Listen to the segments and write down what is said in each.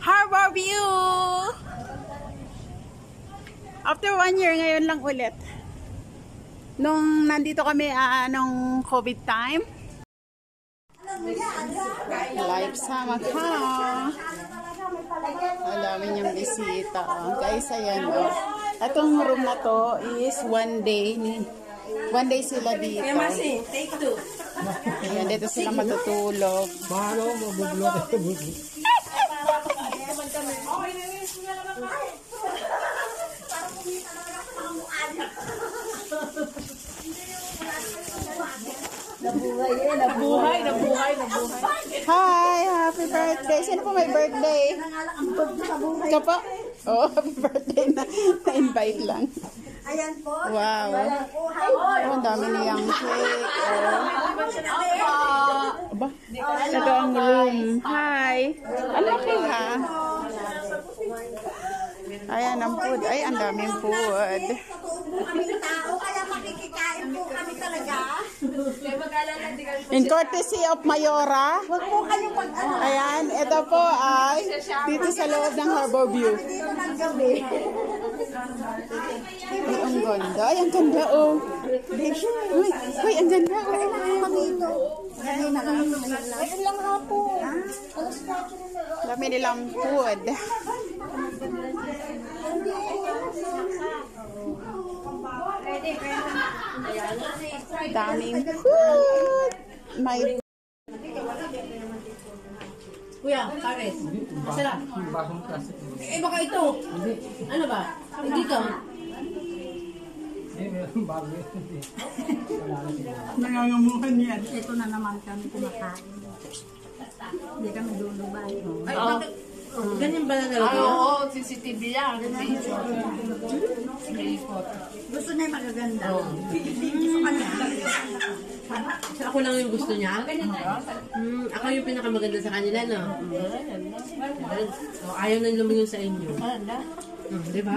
Harbor View! After 1 year, ngayon lang ulit. Nung nandito kami, nung COVID time. Live sa Macau. Alamin yung bisita. Guys, ayan. Itong room na to is 1 day. 1 day sila dito. Ayan, dito sila matutulog. Nabuhay. Hi! Happy birthday! Sino po may birthday? Ikaw po? Oh, happy birthday na. Na-invite lang. Ayan po. Wow. Oh, ang dami niyang cake. Oh. Aba, ito ang room. Hi! Ang laki ha? Ayan ang food. Ay, ang daming food. Kami tao, kaya makikikain po kami talaga. In courtesy of Mayora. Huwag po kayong pag-ano. Ayan, ito po ay dito sa loob ng Harbor View. Dito ng gabi. Ay, ang ganda. Ay, ang ganda, oh. Uy, ang ganda, oh. Dito. Ganyan na lang. Ayun lang nga po. Dami nilang food. Daming food. May Kuya, Kares. Masarap. Eh, baka ito. Ano ba? Hindi ka. nangangamuhan yan. Ito na naman kami kumakain. Hindi kami lulubay. Ay, bakit? Ganyan ba na talaga? Oo, CCTV yan. Gusto niya yung magaganda. Gusto ka niya. Ako lang yung gusto niya? Ako yung pinakamaganda sa kanila, no? So, ayaw nang lumingon sa inyo. Di ba?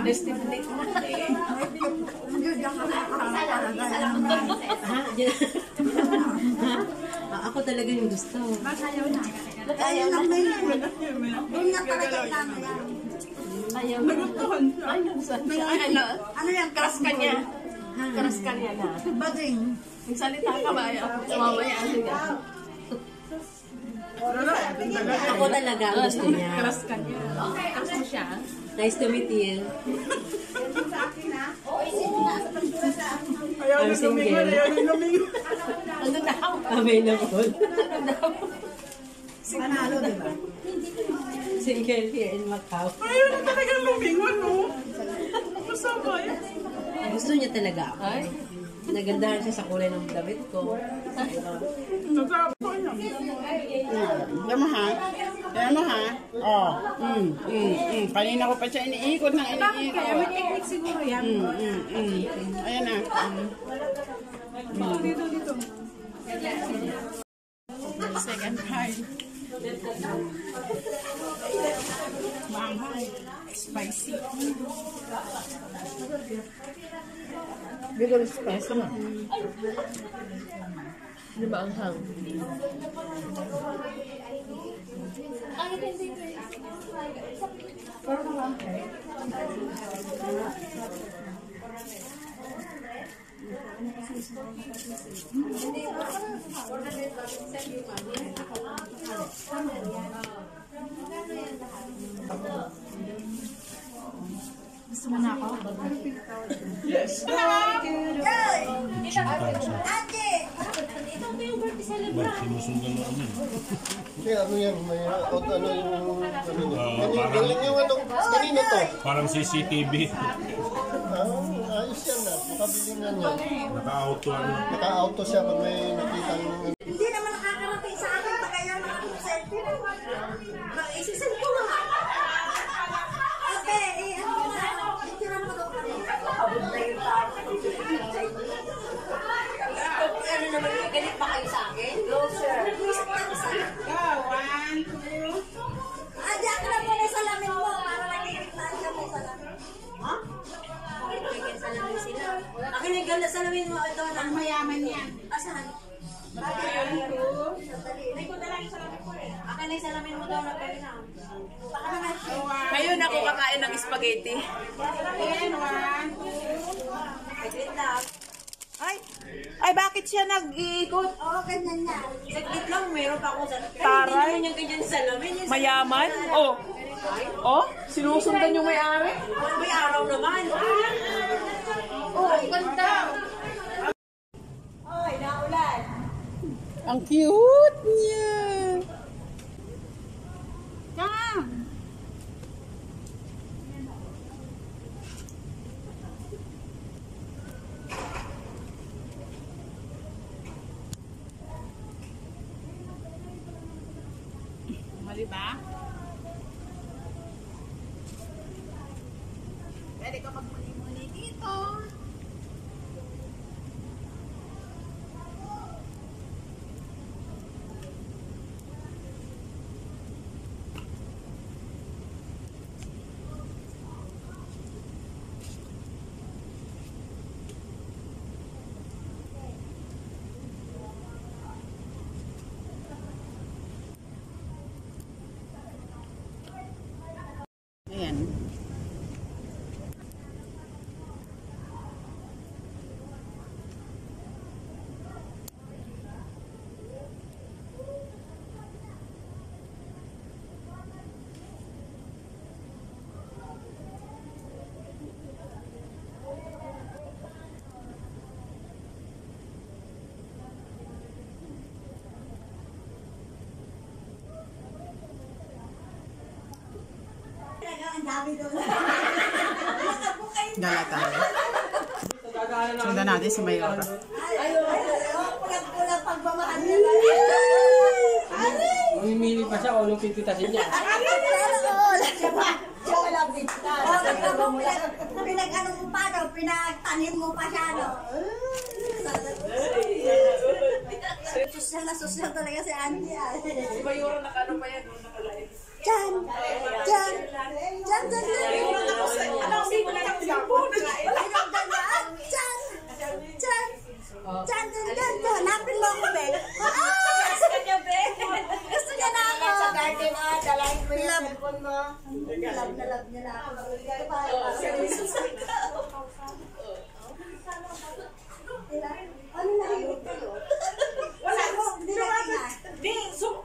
Ako talaga yung gusto. Ayaw lang na yun. Doon na talaga lang yan. Ayaw. Nagustuhan siya. Ano yan? Karas ka niya. Karas ka niya na. Bading. Magsalita ka ba? Mamaya. Sige. Ako talaga ang gusto niya. Karas ka niya. Karas mo siya. Nice to meet you. Ayaw I'm single. Ano daw? Available. Panalo, di ba? Single here in Macau. Ayaw na talagang lumingon, no? Masama eh. Gusto niya talaga ako. Nagandahan siya sa kulay ng damit ko. Nagsapo niya. Alam mo ha? Alam mo ha? Oh. Kanina ko pa siya iniikot ng iniikot. Kaya may technique siguro yan. Ayan na. Dito. Second time. Manghang. Spicy. Bigol spice na. Di ba ang hang? Gusto mo na ako? Yes. Sinusundan mo ano. Hindi, ano yan, may ano yung galing yung ano, kanina to. Parang CCTV. Ayos yan na, makabili nga yan. Naka-auto ano. Naka-auto siya pag may nakita ng... Hindi naman nakakarating sa akin pa kaya nakakapag-selfie. Isisend ko nga. Okay, ano nga. Tira mo daw kami. Ano naman yung galit pa kayo sa akin? No, sir. Diyan ka na po na salamin mo para nakikita siya may salamin. Ha? Salamin sila. Akin yung ganda salamin mo. Ito na. Ang mayaman yan. Asahan? yung salamin mo daw na pwede na. Baka naman siya. Ngayon ako kakain ng spaghetti. Saglit lang. Ay, bakit siya nag-iikot? Oo, ganyan yan. Saglit lang, meron pa ako sa... Taray. Hindi naman yung ganyan salamin. Yung Mayaman? Oh. Oh, sinusundan yung may-ari? may araw naman. Oy, naulan. Ang cute niya. Mali ba? Pwede ka magmuni-muni dito. Ayan. Ang dami doon. Dala tayo. Sundan natin si Mayora. Pulang-pulang pagmamahal niya. Mamimili pa siya kung anong pipitasin niya. Siya walang bigtan. Pinag-ano mo pa, no? Pinagtanim mo pa siya, no? Sosyal na sosyal talaga si Andy. Si Mayora nakano pa yan? Nakalive. Diyan! Diyan! Diyan! Diyan! Ano, hindi ko na yung cellphone. Diyan! Diyan! Diyan! Diyan! Hanapin mo ako, Ben. Gusto niya na ako. Sa garden, dalahin mo yung cellphone mo. Love na love niya na ako. Ano na yun kayo? Wala ko. Hindi na kaya. Hindi,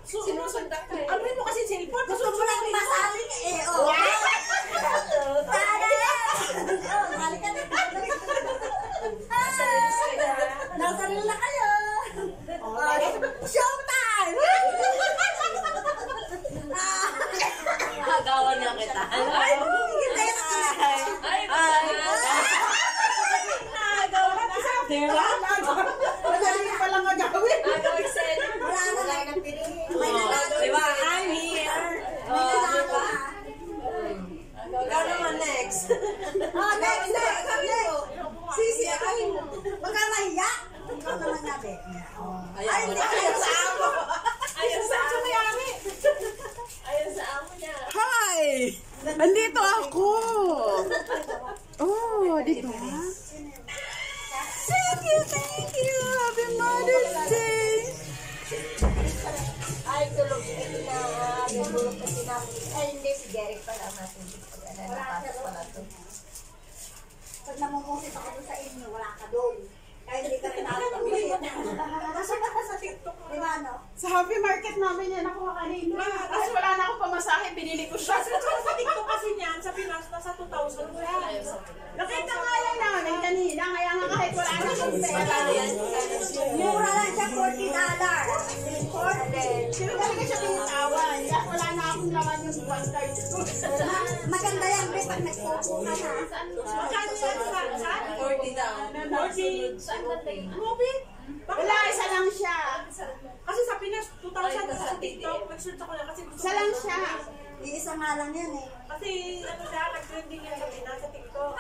sinusundan ka. Ano mo kasi cellphone? Gusto mo lang masaling eh. Oh. Tada! Hali ka na. Nasaril na kayo. Showtime! Agawan niya kita. Ay! Hindi Diba? Madali pa lang magawin. Agawin sa'yo. Wala na lang ng pili. May nanalo. Diba? I'm here. May nanalo. Ikaw naman next. Next. Sisi, ay. Huwag kang mahiya. Ikaw naman natin. Ay, hindi kayo sa amo. Ayaw sa amo niya. Ayaw sa amo niya. Hi! Andito ako! Oh, dito ha? Thank you, thank you! Happy Mother's Day! Ay, tulog na. Tulog na sila. Ay, hindi. Si Derek pala natin. Napasok pala ito. Pag namumusit ako doon sa inyo, wala ka doon. Kaya hindi ka rin nakapag-usit. Kasi baka sa TikTok mo. Diba, no? Sa Happy Market namin yan ako kanina. Kasi wala na akong pamasahe, binili ko siya. Sa TikTok kasi niyan, sa Pinas, nasa 2,000 ko yan. Nakita nga lang namin kanina, kaya nga kahit wala na akong pera. Mura lang siya, $40. Pero talaga siya tinitawan. Kaya wala na akong laman yung one card. Maganda yan, Be, pag nagpupo ka na. Magkano yan sa 40 daw. 40? Saan ba tayo? Movie? Wala, isa lang siya. Kasi sa Pinas, 2,000 sa TikTok. Nag-search ako na kasi gusto Isa lang siya. Iisa nga lang yan, eh. Kasi ano siya, nag-trending yan sa Pinas sa TikTok.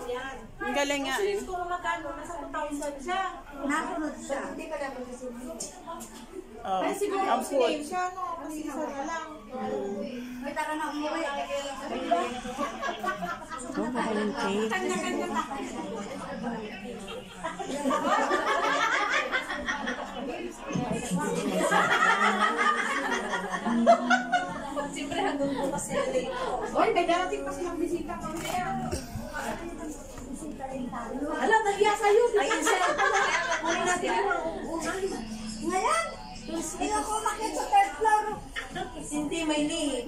Yan. Ang galing nga eh. Kung magkano, nasa 2,000 siya. Nasunod siya. Hindi ka naman susunod. Oh, Ay, siguro ang si food. Dave siya, no? Kasi isa na lang. May tara na umuwi. Oh, maraming cake. Kanya-kanya pa. darating pa silang bisita ko niya. Alam, nahiya sa'yo. Ay, insert ko na. Muli natin yung ngayon, hindi ako umakit sa third floor. Hindi, may liit.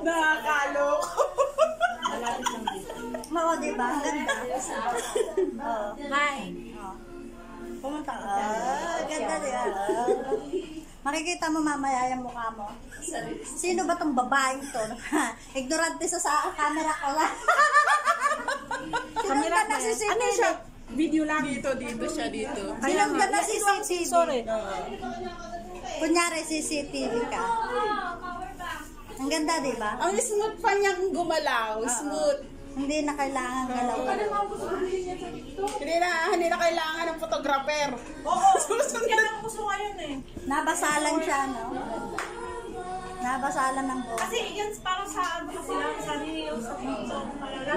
Nakakalok. Oo, diba? Ang ganda. Oo. Hi. Pumunta ka. Ganda diba? Makikita mo mamaya yung mukha mo. Sino ba tong babaeng to? Ignorante sa camera ko lang. Camera na si CCTV. Ano siya? Video lang. Dito siya dito. Sinundan na si CCTV. Sorry. Kunyari CCTV ka. Ang ganda, diba? Ang smooth pa niyang gumalaw. Smooth. Hindi na kailangan galaw. Hindi na kailangan ng photographer. Oo, yan ang gusto ngayon eh. Nabasalan siya, no? Nabasalan ng buhok. Kasi yan parang sa ano kasi lang sa niyo sa TikTok.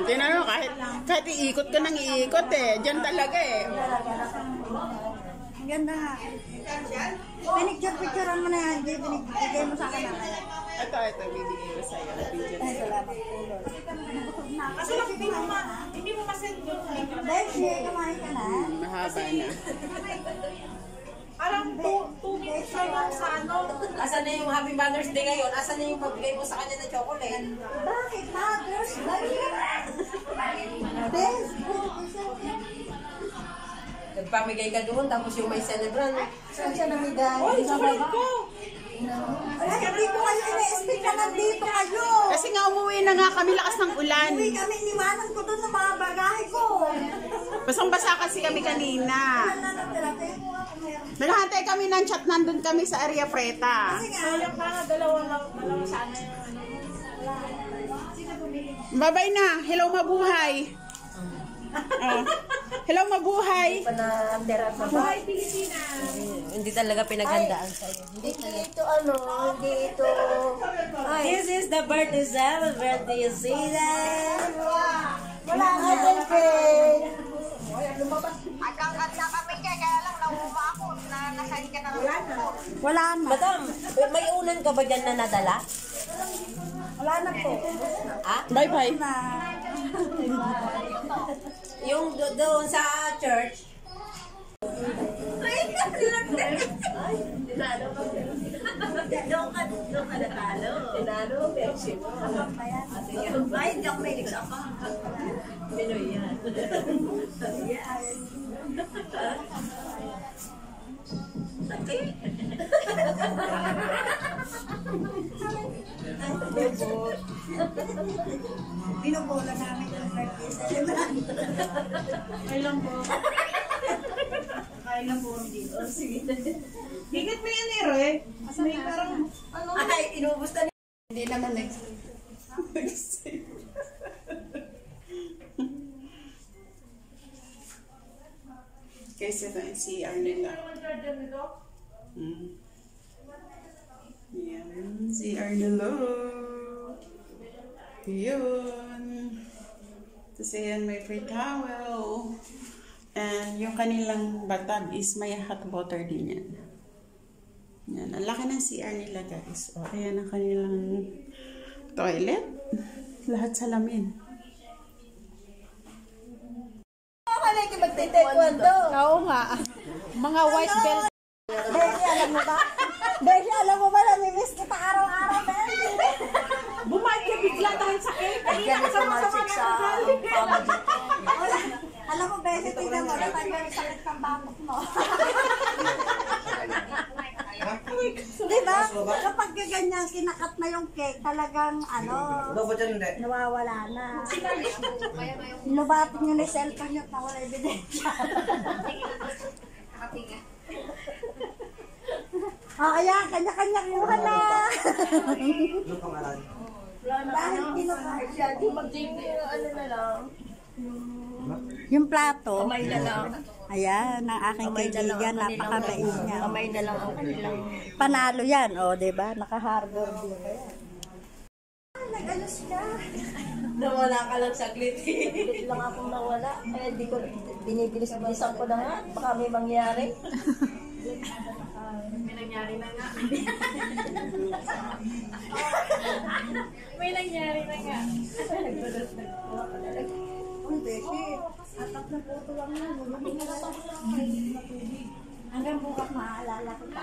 Hindi na no, kahit iikot ko nang iikot eh. Diyan talaga eh. Ang ganda nga. Pinicture-picturean mo na yan. Bigay mo sa akin mamaya. Ito, bibigay ko sa'yo. Ay, salamat po. Kasi lang hindi mo masend yung link. Dahil siya, kumain ka na. Mahaba na. Parang 2 minutes na lang sa ano. Asan na yung Happy Mother's Day ngayon? Asan na yung pagbigay mo sa kanya ng chocolate? Bakit? Mother's Day? Best. Nagpamigay ka doon, tapos yung may celebrant. Saan siya namigay? Oy, chocolate ko! Ay, hindi ko kayo ina-expect na nandito kayo. Kasi nga umuwi na nga kami, lakas ng ulan. Uwi kami, iniwanan ko doon sa mga bagahe ko. Basang-basa kasi kami kanina. Ano na natira? Tayo mo ako meron. Naghahantay kami ng chat, nandun kami sa area Freta. Kasi nga, Sayang pa nga dalawa sana yung ano. Bye-bye na. Hello, mabuhay. Oh. Hello, mabuhay. Buhay Pilipinas! Hindi talaga pinaghandaan sa'yo. hindi ito ano, hindi ito. Ay, This is the birthday celebrant. Do you see that? wala nga doon, Fred. Hanggang kami dyan, kaya lang nauupa ako na nasahin ka na lang. Wala na. Madam, may unan ka ba dyan na nadala? Wala na po. Ha? Bye-bye. Na. Yung doon sa church? Doon ka natalo. Tinalo, Pepsi mo. Ay, hindi ako may nagsama. Pinoy yan. Binubola namin yung birthday celebrant. Kailan po? Kailan po dito? Sige. Higit mo yan eh. May parang ano. Ay, inubos na Hindi naman next. Kasi ito yung CR nila. Yan, CR nila. Yun. Tapos yan, may free towel. And yung kanilang bathtub is may hot water din yan. Yan, ang laki ng CR nila guys. O, ayan ang kanilang toilet. Lahat salamin. Malay ka magtitaekwondo. Oo nga. Mga white belt. Beshi, alam mo ba? Beshi, alam mo ba? Namimiss kita araw-araw, Beshi. Bumalik ka bigla dahil sa cake. Ay, yan sa magic sa wala. Alam mo, Beshi, tingnan mo. Natanggal yung sakit ng bambok mo. Diba? Kapag ganyan, kinakat na yung cake, talagang ano, nawawala na. Inubatin nyo na yung cellphone nyo, nawala ebidensya. Ayan, kanya-kanya kuha na. Dahil kinukuha siya, di ano na lang. Yung plato. Kamay na lang. Ayan, ang aking kaibigan, napakabait niya. Kamay na lang ang kanilang... Panalo yan, o, diba? Naka-harbor din. Nag-ano sila? Nawala ka lang saglit. Bigit lang akong nawala. Eh, di ko, binibilis-bilisan ko na nga. Baka may mangyari. May nangyari na nga. May nangyari na nga. Uy, Beshi, atak na puto lang yan. Hanggang bukas maaalala ko pa.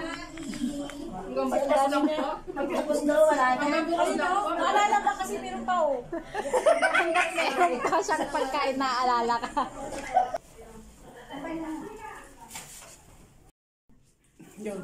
Hanggang bukas lang po. Pagkatapos daw, wala na. Hanggang bukas lang po. Maalala ka kasi meron pa oh. Hanggang meron pa siyang pagkain naaalala ka. Yun.